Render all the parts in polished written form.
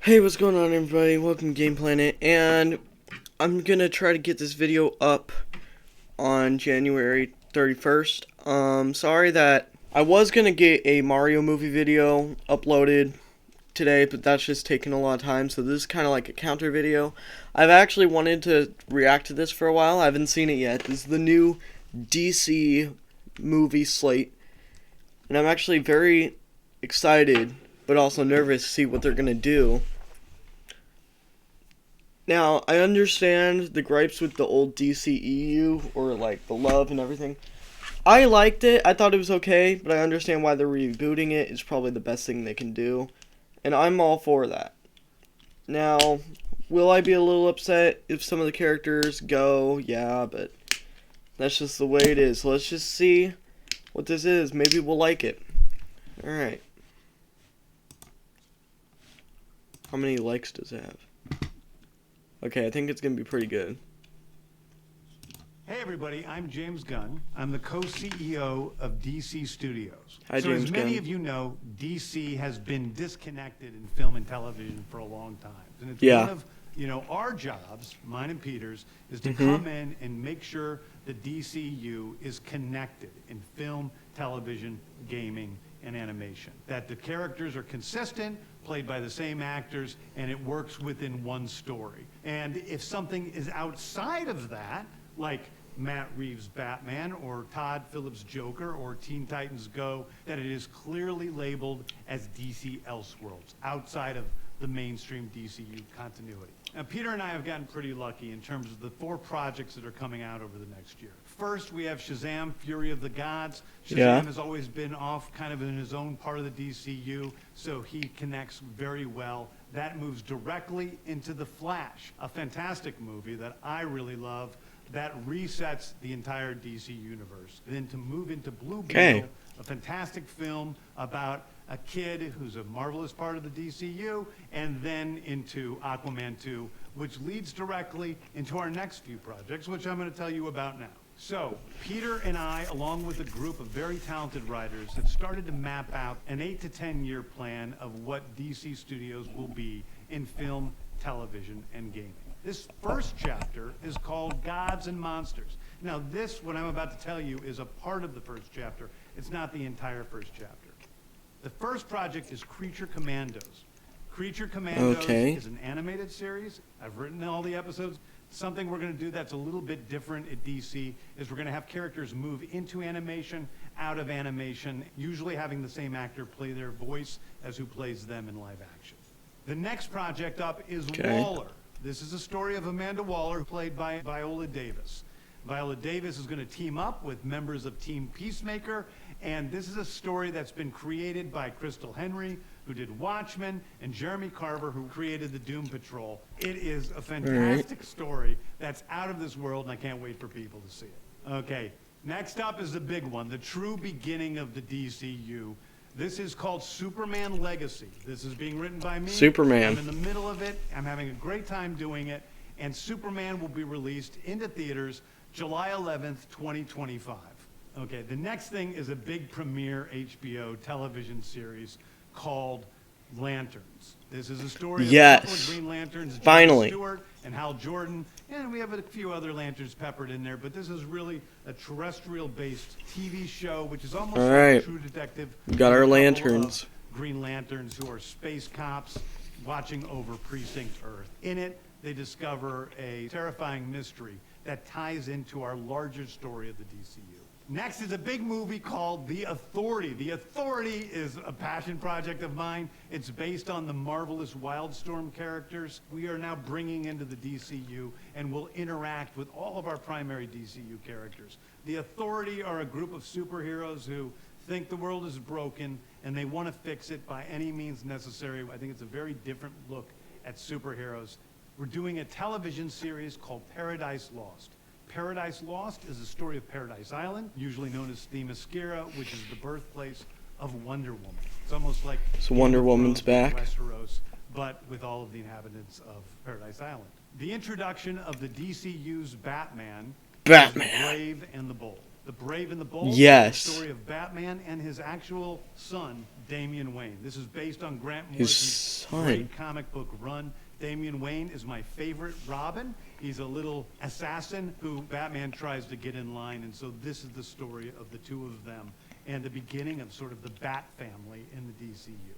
Hey, what's going on, everybody? Welcome to Game Planet, and I'm gonna try to get this video up on January 31st. Sorry that I was gonna get a Mario movie video uploaded today, but that's just taking a lot of time, so this is kind of like a counter video. I've actually wanted to react to this for a while. I haven't seen it yet. This is the new DC movie slate, and I'm actually very excited, but also nervous to see what they're gonna do. Now, I understand the gripes with the old DCEU, or like the love and everything. I liked it. I thought it was okay, but I understand why they're rebooting it. It's probably the best thing they can do, and I'm all for that. Now, will I be a little upset if some of the characters go? Yeah, but that's just the way it is. Let's just see what this is. Maybe we'll like it. Alright. How many likes does it have? Okay, I think it's going to be pretty good. Hey everybody, I'm James Gunn. I'm the co-CEO of DC Studios. Hi, James as many Gunn. of you know, DC has been disconnected in film and television for a long time. And it's Yeah. one of, our jobs, mine and Peter's, is to come in and make sure the DCU is connected in film, television, gaming, and animation. That the characters are consistent, played by the same actors, and it works within one story. And if something is outside of that, like Matt Reeves' Batman or Todd Phillips' Joker or Teen Titans Go, that it is clearly labeled as DC Elseworlds, outside of the mainstream DCU continuity. Now, Peter and I have gotten pretty lucky in terms of the 4 projects that are coming out over the next year. First, we have Shazam! Fury of the Gods. Shazam has always been off kind of in his own part of the DCU, so he connects very well. That moves directly into The Flash, a fantastic movie that I really love that resets the entire DC universe. Then to move into Blue Beetle, a fantastic film about a kid who's a marvelous part of the DCU, and then into Aquaman 2, which leads directly into our next few projects, which I'm going to tell you about now. So, Peter and I, along with a group of very talented writers, have started to map out an 8 to 10 year plan of what DC Studios will be in film, television, and gaming. This first chapter is called Gods and Monsters. Now this, what I'm about to tell you, is a part of the first chapter. It's not the entire first chapter. The first project is Creature Commandos. Creature Commandos is an animated series. I've written all the episodes. Something we're going to do that's a little bit different at DC is we're going to have characters move into animation, out of animation, usually having the same actor play their voice as who plays them in live action. The next project up is Waller. This is a story of Amanda Waller, played by Viola Davis. Viola Davis is going to team up with members of Team Peacemaker, and this is a story that's been created by Crystal Henry, who did Watchmen, and Jeremy Carver, who created the Doom Patrol. It is a fantastic story that's out of this world, and I can't wait for people to see it. Okay, next up is the big one, the true beginning of the DCU. This is called Superman Legacy. This is being written by me. Superman. I'm in the middle of it. I'm having a great time doing it. And Superman will be released into theaters July 11th, 2025. Okay, the next thing is a big premiere HBO television series called Lanterns. This is a story of a couple of Green Lanterns, Finally. John Stewart and Hal Jordan, and we have a few other lanterns peppered in there, but this is really a terrestrial-based TV show, which is almost like True Detective. We got our lanterns. Green Lanterns who are space cops watching over Precinct Earth. In it, they discover a terrifying mystery that ties into our larger story of the DCU. Next is a big movie called The Authority. The Authority is a passion project of mine. It's based on the marvelous Wildstorm characters we are now bringing into the DCU and will interact with all of our primary DCU characters. The Authority are a group of superheroes who think the world is broken and they want to fix it by any means necessary. I think it's a very different look at superheroes. We're doing a television series called Paradise Lost. Paradise Lost is the story of Paradise Island, usually known as Themyscira, which is the birthplace of Wonder Woman. It's almost like So Wonder Woman's back. Westeros, but with all of the inhabitants of Paradise Island. The introduction of the DCU's Batman. The Brave and the Bold. The Brave and the Bold. Yes. The story of Batman and his actual son, Damian Wayne. This is based on Grant His Morrison's son. great comic book run. Damian Wayne is my favorite Robin. He's a little assassin who Batman tries to get in line, and so this is the story of the two of them and the beginning of sort of the Bat family in the DCU.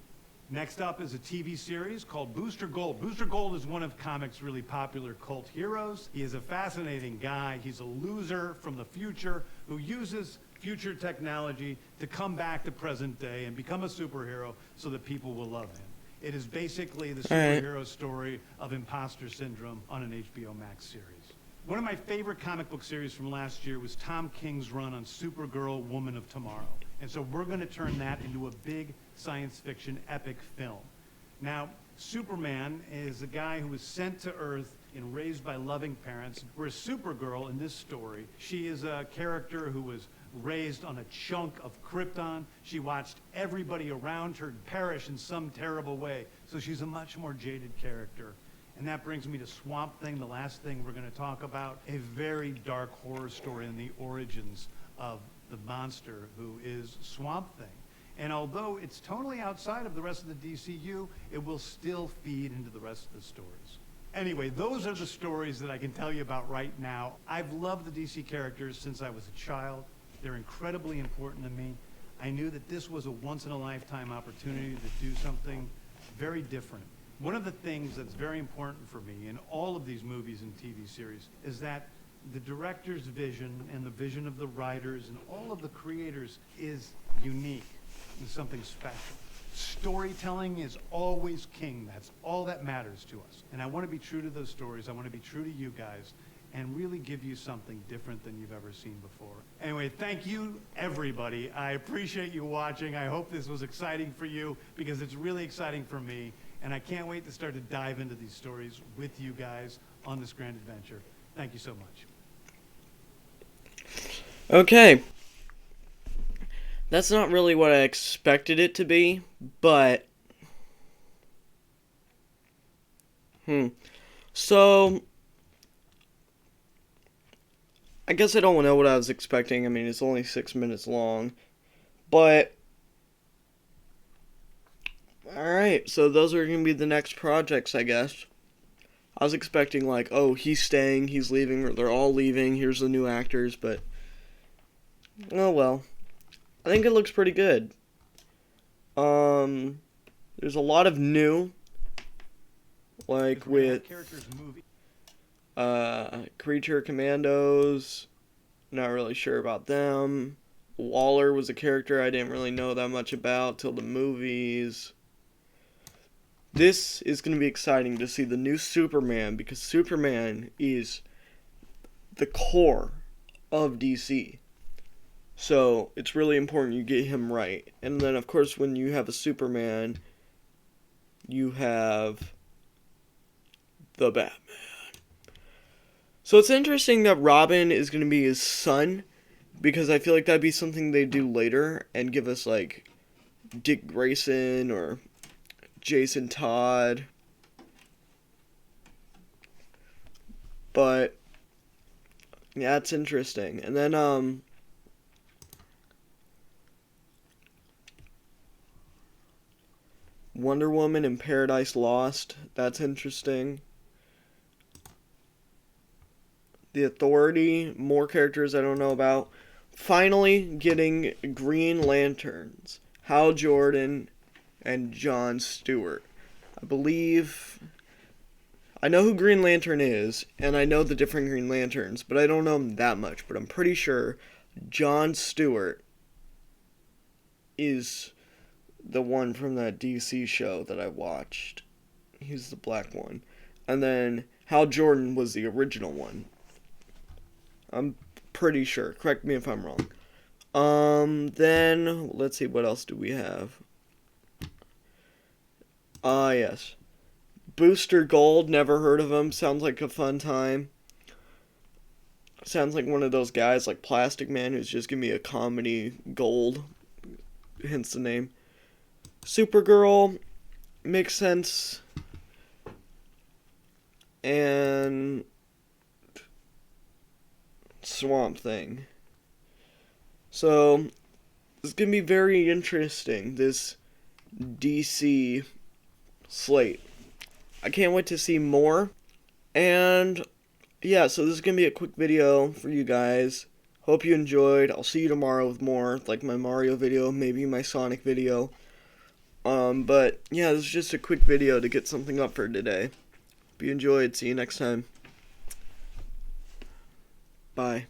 Next up is a TV series called Booster Gold. Booster Gold is one of comics' really popular cult heroes. He is a fascinating guy. He's a loser from the future who uses future technology to come back to present day and become a superhero so that people will love him. It is basically the superhero story of imposter syndrome on an HBO Max series. One of my favorite comic book series from last year was Tom King's run on Supergirl, Woman of Tomorrow. And so we're going to turn that into a big science fiction epic film. Now, Superman is a guy who was sent to Earth and raised by loving parents, whereas Supergirl in this story, she is a character who was raised on a chunk of Krypton. She watched everybody around her perish in some terrible way. So she's a much more jaded character. And that brings me to Swamp Thing, the last thing we're going to talk about, a very dark horror story in the origins of the monster who is Swamp Thing. And although it's totally outside of the rest of the DCU, it will still feed into the rest of the stories. Anyway, those are the stories that I can tell you about right now. I've loved the DC characters since I was a child. They're incredibly important to me. I knew that this was a once-in-a-lifetime opportunity to do something very different. One of the things that's very important for me in all of these movies and TV series is that the director's vision and the vision of the writers and all of the creators is unique and something special. Storytelling is always king. That's all that matters to us. And I want to be true to those stories. I want to be true to you guys and really give you something different than you've ever seen before. Anyway, thank you, everybody. I appreciate you watching. I hope this was exciting for you because it's really exciting for me. And I can't wait to start to dive into these stories with you guys on this grand adventure. Thank you so much. Okay. That's not really what I expected it to be, but So I guess I don't know what I was expecting. I mean, it's only 6 minutes long. But alright, so those are going to be the next projects, I guess. I was expecting, like, oh, he's staying, he's leaving, or they're all leaving, here's the new actors, but oh well. I think it looks pretty good. There's a lot of new, like with Creature Commandos. Not really sure about them. Waller was a character I didn't really know that much about till the movies. This is going to be exciting to see the new Superman, because Superman is the core of DC. So it's really important you get him right. And then, of course, when you have a Superman, you have the Batman. So it's interesting that Robin is going to be his son, because I feel like that'd be something they do later and give us, like, Dick Grayson or Jason Todd. But yeah, it's interesting. And then Wonder Woman in Paradise Lost. That's interesting. The Authority, more characters I don't know about. Finally getting Green Lanterns. Hal Jordan and John Stewart. I believe I know who Green Lantern is, and I know the different Green Lanterns, but I don't know them that much. But I'm pretty sure John Stewart is the one from that DC show that I watched. He's the black one. And then Hal Jordan was the original one. I'm pretty sure. Correct me if I'm wrong. Then, let's see, what else do we have? Yes. Booster Gold, never heard of him. Sounds like a fun time. Sounds like one of those guys like Plastic Man who's just giving me a comedy gold. Hence the name. Supergirl, makes sense. And Swamp Thing. So it's gonna be very interesting, this DC slate. I can't wait to see more. And yeah, so this is gonna be a quick video for you guys. Hope you enjoyed. I'll see you tomorrow with more, like my Mario video, maybe my Sonic video. But yeah, this is just a quick video to get something up for today. Hope you enjoyed. See you next time. Bye.